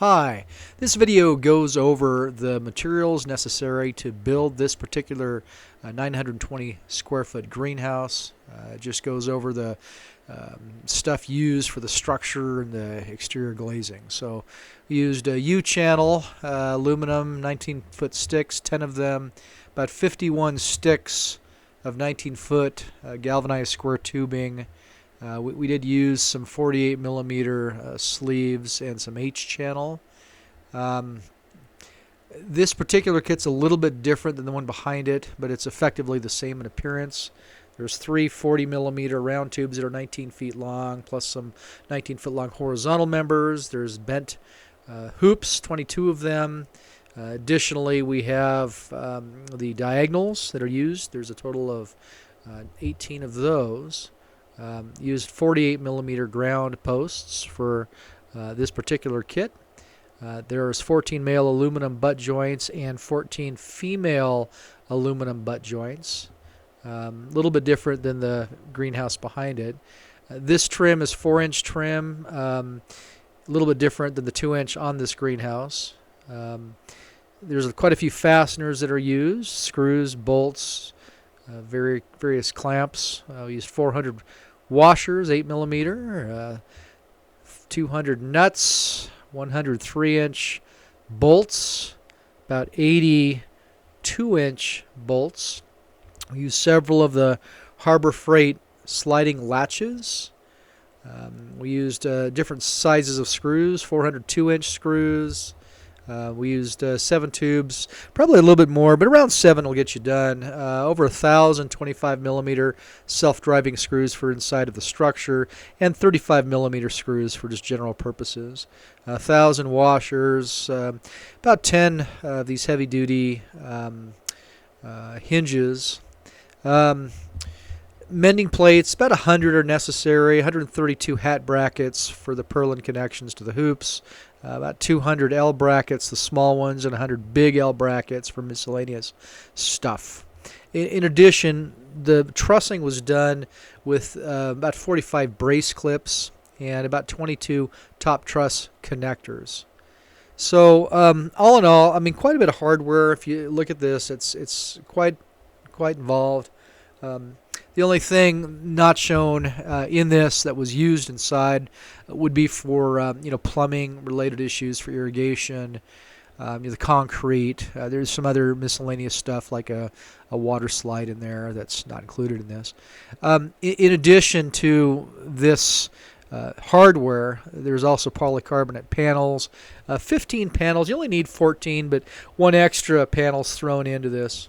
Hi, this video goes over the materials necessary to build this particular 920 square foot greenhouse. It just goes over the stuff used for the structure and the exterior glazing. So we used U-channel aluminum 19-foot sticks, 10 of them, about 51 sticks of 19-foot galvanized square tubing. We did use some 48 millimeter sleeves and some H-channel. This particular kit's a little bit different than the one behind it, but it's effectively the same in appearance. There's three 40 millimeter round tubes that are 19 feet long, plus some 19-foot long horizontal members. There's bent hoops, 22 of them. Additionally, we have the diagonals that are used. There's a total of 18 of those. Used 48 millimeter ground posts for this particular kit. There's 14 male aluminum butt joints and 14 female aluminum butt joints. A little bit different than the greenhouse behind it. This trim is 4-inch trim, a little bit different than the 2-inch on this greenhouse. There's quite a few fasteners that are used, screws, bolts, various clamps. We used 400 washers, 8 millimeter, 200 nuts, 100 3-inch bolts, about 80 2-inch bolts. We used several of the Harbor Freight sliding latches. We used different sizes of screws, 400 2-inch screws. We used 7 tubes, probably a little bit more, but around 7 will get you done. Over 1,000 25 millimeter self-driving screws for inside of the structure, and 35 millimeter screws for just general purposes. 1,000 washers, about 10 of these heavy-duty hinges. Mending plates, about 100 are necessary. 132 hat brackets for the purlin connections to the hoops. About 200 L brackets, the small ones, and 100 big L brackets for miscellaneous stuff. In addition, the trussing was done with about 45 brace clips and about 22 top truss connectors. So all in all, I mean, quite a bit of hardware. If you look at this, it's quite involved. The only thing not shown in this that was used inside would be for plumbing related issues for irrigation, the concrete. There's some other miscellaneous stuff like a water slide in there that's not included in this. In addition to this hardware, there's also polycarbonate panels. 15 panels. You only need 14, but one extra panel's thrown into this.